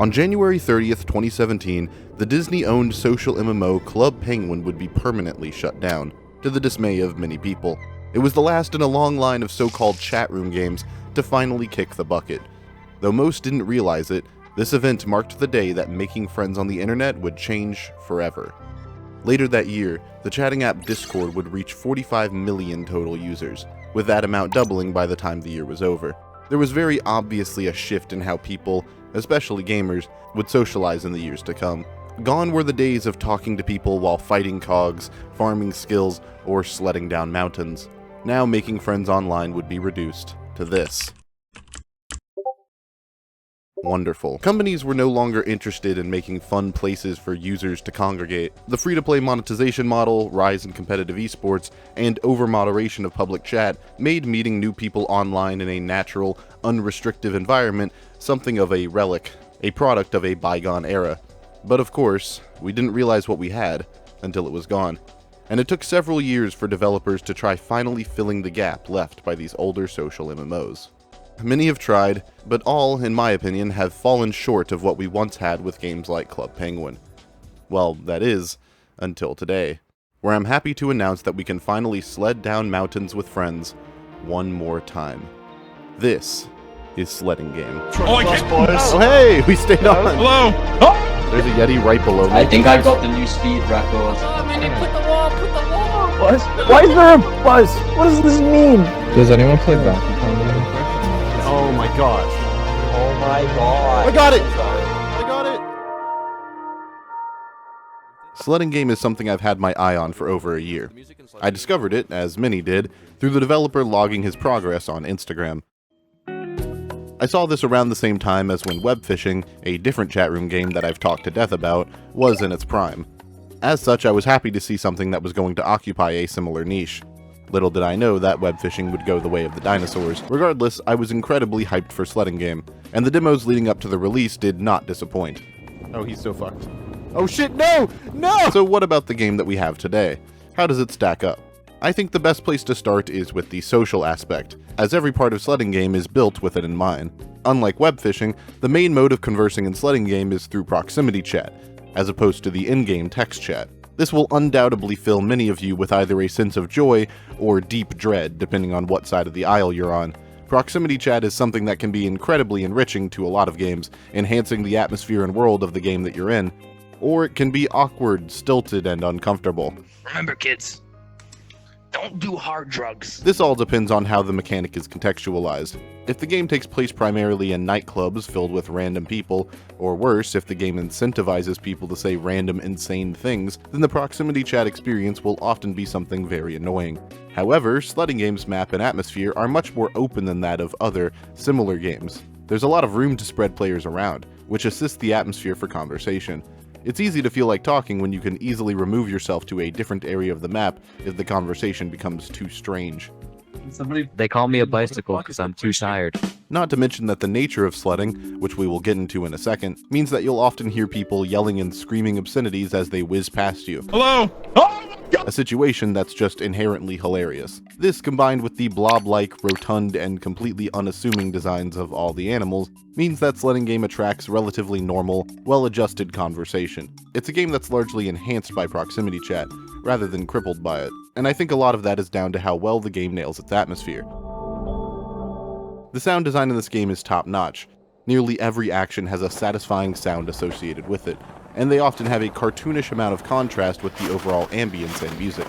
On January 30th, 2017, the Disney-owned social MMO Club Penguin would be permanently shut down, to the dismay of many people. It was the last in a long line of so-called chatroom games to finally kick the bucket. Though most didn't realize it, this event marked the day that making friends on the internet would change forever. Later that year, the chatting app Discord would reach 45 million total users, with that amount doubling by the time the year was over. There was very obviously a shift in how people, especially gamers, would socialize in the years to come. Gone were the days of talking to people while fighting cogs, farming skills, or sledding down mountains. Now making friends online would be reduced to this. Wonderful. Companies were no longer interested in making fun places for users to congregate. The free-to-play monetization model, rise in competitive esports, and over-moderation of public chat made meeting new people online in a natural, unrestrictive environment something of a relic, a product of a bygone era. But of course, we didn't realize what we had until it was gone. And it took several years for developers to try finally filling the gap left by these older social MMOs. Many have tried, but all, in my opinion, have fallen short of what we once had with games like Club Penguin. Well, that is, until today, where I'm happy to announce that we can finally sled down mountains with friends one more time. This is Sledding Game. Oh, I can't! Oh, hey! We stayed on! Hello! Oh! There's a Yeti right below me. I think I got the new speed record. Oh, Minnie, put the wall! Buzz? Why is there a buzz? What does this mean? Does anyone play Vacuum? Oh my gosh. Oh my god. I got it! I got it! Sledding Game is something I've had my eye on for over a year. I discovered it, as many did, through the developer logging his progress on Instagram. I saw this around the same time as when webfishing, a different chatroom game that I've talked to death about, was in its prime. As such, I was happy to see something that was going to occupy a similar niche. Little did I know that webfishing would go the way of the dinosaurs. Regardless, I was incredibly hyped for Sledding Game, and the demos leading up to the release did not disappoint. Oh, he's so fucked. Oh shit, no! No! So what about the game that we have today? How does it stack up? I think the best place to start is with the social aspect, as every part of Sledding Game is built with it in mind. Unlike webfishing, the main mode of conversing in Sledding Game is through proximity chat, as opposed to the in-game text chat. This will undoubtedly fill many of you with either a sense of joy or deep dread, depending on what side of the aisle you're on. Proximity chat is something that can be incredibly enriching to a lot of games, enhancing the atmosphere and world of the game that you're in. Or it can be awkward, stilted, and uncomfortable. Remember, kids, don't do hard drugs. This all depends on how the mechanic is contextualized. If the game takes place primarily in nightclubs filled with random people, or worse, if the game incentivizes people to say random insane things, then the proximity chat experience will often be something very annoying. However, Sledding Game's map and atmosphere are much more open than that of other, similar games. There's a lot of room to spread players around, which assists the atmosphere for conversation. It's easy to feel like talking when you can easily remove yourself to a different area of the map if the conversation becomes too strange. They call me a bicycle because I'm too tired. Not to mention that the nature of sledding, which we will get into in a second, means that you'll often hear people yelling and screaming obscenities as they whiz past you. Hello? Oh! A situation that's just inherently hilarious. This, combined with the blob-like, rotund, and completely unassuming designs of all the animals, means that Sledding Game attracts relatively normal, well-adjusted conversation. It's a game that's largely enhanced by proximity chat, rather than crippled by it, and I think a lot of that is down to how well the game nails its atmosphere. The sound design in this game is top-notch. Nearly every action has a satisfying sound associated with it, and they often have a cartoonish amount of contrast with the overall ambience and music.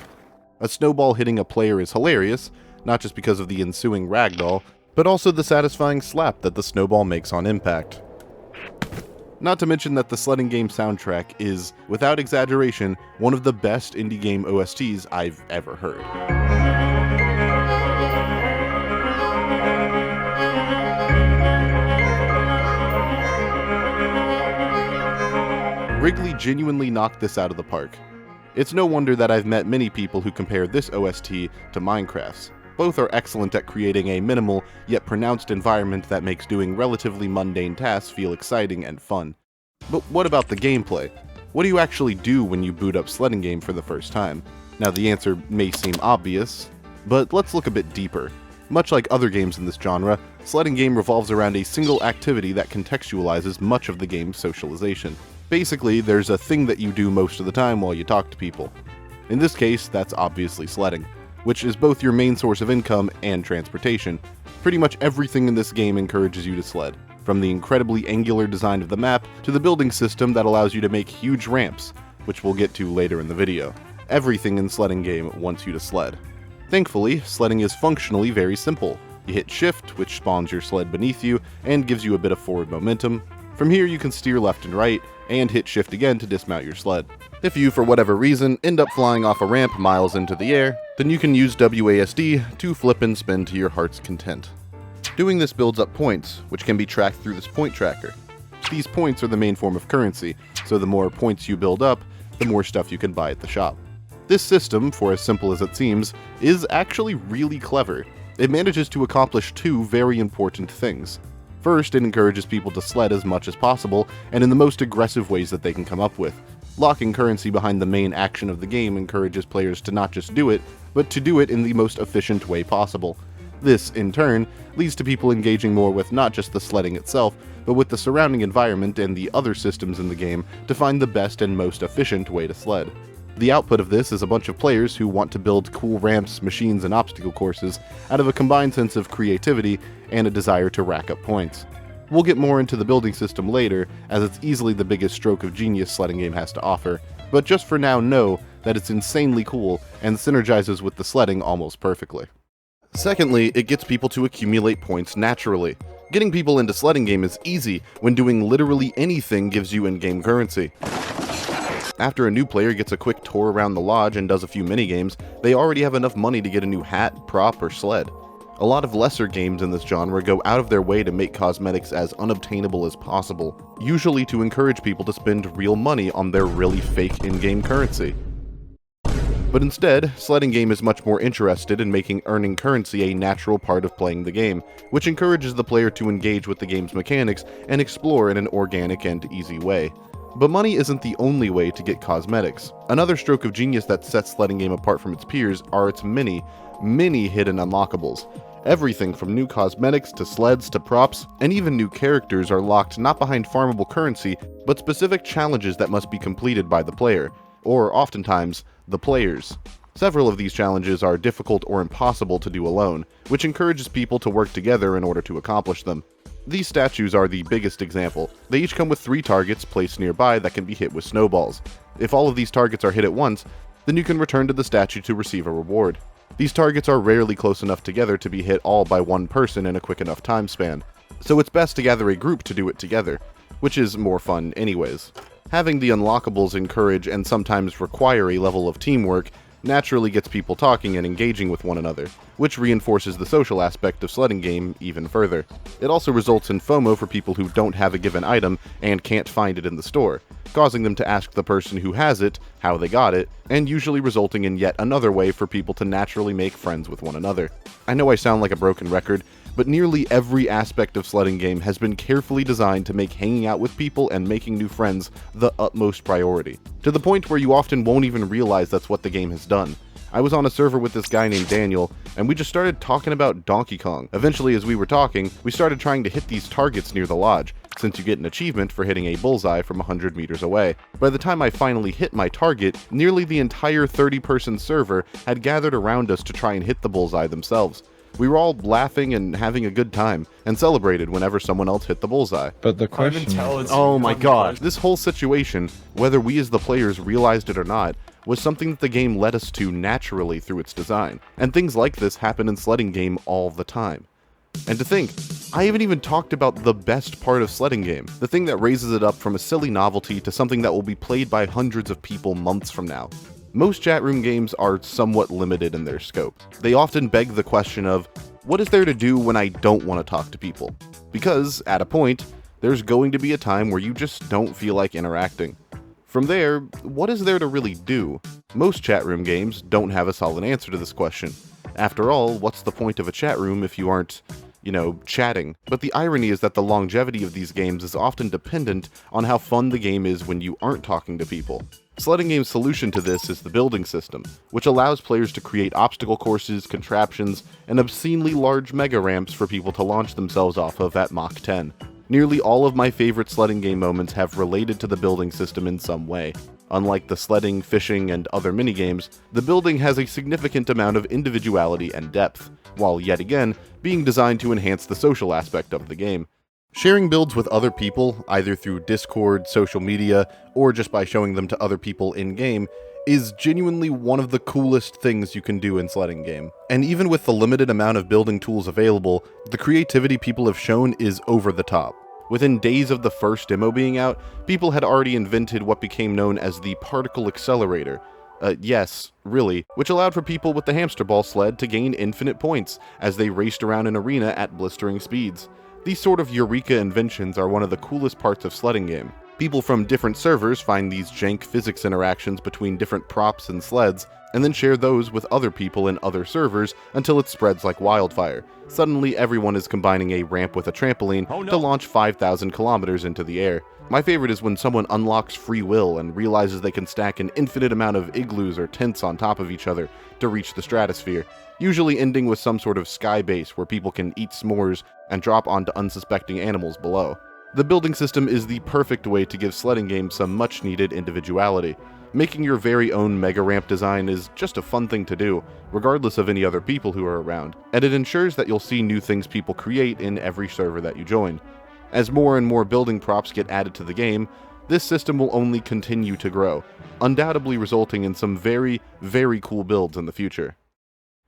A snowball hitting a player is hilarious, not just because of the ensuing ragdoll, but also the satisfying slap that the snowball makes on impact. Not to mention that the Sledding Game soundtrack is, without exaggeration, one of the best indie game OSTs I've ever heard. Wrigley genuinely knocked this out of the park. It's no wonder that I've met many people who compare this OST to Minecraft's. Both are excellent at creating a minimal, yet pronounced environment that makes doing relatively mundane tasks feel exciting and fun. But what about the gameplay? What do you actually do when you boot up Sledding Game for the first time? Now the answer may seem obvious, but let's look a bit deeper. Much like other games in this genre, Sledding game revolves around a single activity that contextualizes much of the game's socialization. Basically, there's a thing that you do most of the time while you talk to people. In this case, that's obviously sledding, which is both your main source of income and transportation. Pretty much everything in this game encourages you to sled, from the incredibly angular design of the map to the building system that allows you to make huge ramps, which we'll get to later in the video. Everything in Sledding game wants you to sled. Thankfully, sledding is functionally very simple. You hit shift, which spawns your sled beneath you and gives you a bit of forward momentum. From here you can steer left and right, and hit shift again to dismount your sled. If you, for whatever reason, end up flying off a ramp miles into the air, then you can use WASD to flip and spin to your heart's content. Doing this builds up points, which can be tracked through this point tracker. These points are the main form of currency, so the more points you build up, the more stuff you can buy at the shop. This system, for as simple as it seems, is actually really clever. It manages to accomplish two very important things. First, it encourages people to sled as much as possible, and in the most aggressive ways that they can come up with. Locking currency behind the main action of the game encourages players to not just do it, but to do it in the most efficient way possible. This, in turn, leads to people engaging more with not just the sledding itself, but with the surrounding environment and the other systems in the game to find the best and most efficient way to sled. The output of this is a bunch of players who want to build cool ramps, machines, and obstacle courses out of a combined sense of creativity and a desire to rack up points. We'll get more into the building system later, as it's easily the biggest stroke of genius Sledding game has to offer, but just for now know that it's insanely cool and synergizes with the sledding almost perfectly. Secondly, it gets people to accumulate points naturally. Getting people into Sledding game is easy when doing literally anything gives you in-game currency. After a new player gets a quick tour around the lodge and does a few minigames, they already have enough money to get a new hat, prop, or sled. A lot of lesser games in this genre go out of their way to make cosmetics as unobtainable as possible, usually to encourage people to spend real money on their really fake in-game currency. But instead, Sledding game is much more interested in making earning currency a natural part of playing the game, which encourages the player to engage with the game's mechanics and explore in an organic and easy way. But money isn't the only way to get cosmetics. Another stroke of genius that sets Sledding game apart from its peers are its many hidden unlockables. Everything from new cosmetics to sleds to props, and even new characters are locked not behind farmable currency, but specific challenges that must be completed by the player, or oftentimes, the players. Several of these challenges are difficult or impossible to do alone, which encourages people to work together in order to accomplish them. These statues are the biggest example. They each come with 3 targets placed nearby that can be hit with snowballs. If all of these targets are hit at once, then you can return to the statue to receive a reward. These targets are rarely close enough together to be hit all by one person in a quick enough time span, so it's best to gather a group to do it together, which is more fun anyways. Having the unlockables encourage and sometimes require a level of teamwork naturally gets people talking and engaging with one another, which reinforces the social aspect of Sledding game even further. It also results in FOMO for people who don't have a given item and can't find it in the store, causing them to ask the person who has it how they got it, and usually resulting in yet another way for people to naturally make friends with one another. I know I sound like a broken record, but nearly every aspect of Sledding game has been carefully designed to make hanging out with people and making new friends the utmost priority, to the point where you often won't even realize that's what the game has done. I was on a server with this guy named Daniel, and we just started talking about Donkey Kong. Eventually, as we were talking, we started trying to hit these targets near the lodge, since you get an achievement for hitting a bullseye from 100 meters away. By the time I finally hit my target, nearly the entire 30-person server had gathered around us to try and hit the bullseye themselves. We were all laughing and having a good time, and celebrated whenever someone else hit the bullseye. But the question Oh my god, this whole situation, whether we as the players realized it or not, was something that the game led us to naturally through its design. And things like this happen in Sledding game all the time. And to think, I haven't even talked about the best part of Sledding game, the thing that raises it up from a silly novelty to something that will be played by hundreds of people months from now. Most chatroom games are somewhat limited in their scope. They often beg the question of, what is there to do when I don't want to talk to people? Because, at a point, there's going to be a time where you just don't feel like interacting. From there, what is there to really do? Most chatroom games don't have a solid answer to this question. After all, what's the point of a chatroom if you aren't, chatting? But the irony is that the longevity of these games is often dependent on how fun the game is when you aren't talking to people. Sledding Game's solution to this is the building system, which allows players to create obstacle courses, contraptions, and obscenely large mega ramps for people to launch themselves off of at Mach 10. Nearly all of my favorite sledding game moments have related to the building system in some way. Unlike the sledding, fishing, and other minigames, the building has a significant amount of individuality and depth, while yet again being designed to enhance the social aspect of the game. Sharing builds with other people, either through Discord, social media, or just by showing them to other people in-game, is genuinely one of the coolest things you can do in Sledding Game. And even with the limited amount of building tools available, the creativity people have shown is over the top. Within days of the first demo being out, people had already invented what became known as the particle accelerator. Yes, really, which allowed for people with the hamster ball sled to gain infinite points as they raced around an arena at blistering speeds. These sort of eureka inventions are one of the coolest parts of Sledding Game. People from different servers find these jank physics interactions between different props and sleds, and then share those with other people in other servers until it spreads like wildfire. Suddenly everyone is combining a ramp with a trampoline to launch 5,000 kilometers into the air. My favorite is when someone unlocks free will and realizes they can stack an infinite amount of igloos or tents on top of each other to reach the stratosphere, usually ending with some sort of sky base where people can eat s'mores and drop onto unsuspecting animals below. The building system is the perfect way to give Sledding Game some much needed individuality. Making your very own mega ramp design is just a fun thing to do, regardless of any other people who are around, and it ensures that you'll see new things people create in every server that you join. As more and more building props get added to the game, this system will only continue to grow, undoubtedly resulting in some very, very cool builds in the future.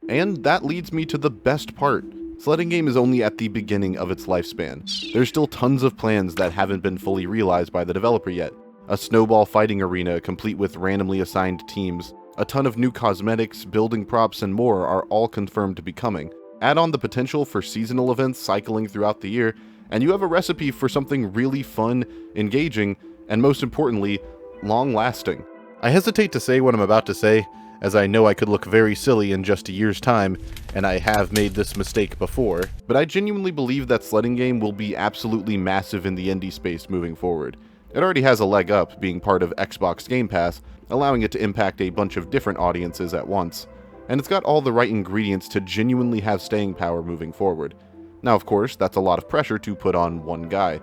And that leads me to the best part. Sledding Game is only at the beginning of its lifespan. There's still tons of plans that haven't been fully realized by the developer yet. A snowball fighting arena complete with randomly assigned teams, a ton of new cosmetics, building props, and more are all confirmed to be coming. Add on the potential for seasonal events cycling throughout the year, and you have a recipe for something really fun, engaging, and most importantly, long-lasting. I hesitate to say what I'm about to say, as I know I could look very silly in just a year's time, and I have made this mistake before, but I genuinely believe that Sledding Game will be absolutely massive in the indie space moving forward. It already has a leg up, being part of Xbox Game Pass, allowing it to impact a bunch of different audiences at once, and it's got all the right ingredients to genuinely have staying power moving forward. Now of course, that's a lot of pressure to put on one guy.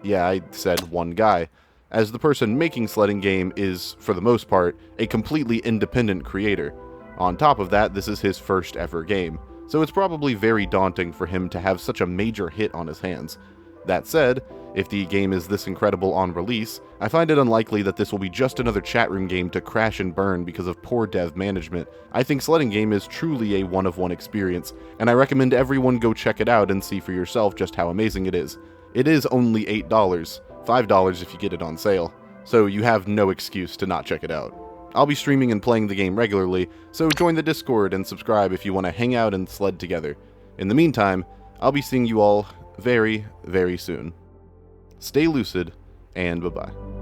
Yeah, I said one guy, as the person making Sledding Game is, for the most part, a completely independent creator. On top of that, this is his first ever game, so it's probably very daunting for him to have such a major hit on his hands. That said, if the game is this incredible on release, I find it unlikely that this will be just another chatroom game to crash and burn because of poor dev management. I think Sledding Game is truly a one-of-one experience, and I recommend everyone go check it out and see for yourself just how amazing it is. It is only $8, $5 if you get it on sale, so you have no excuse to not check it out. I'll be streaming and playing the game regularly, so join the Discord and subscribe if you want to hang out and sled together. In the meantime, I'll be seeing you all very, very soon. Stay lucid, and bye-bye.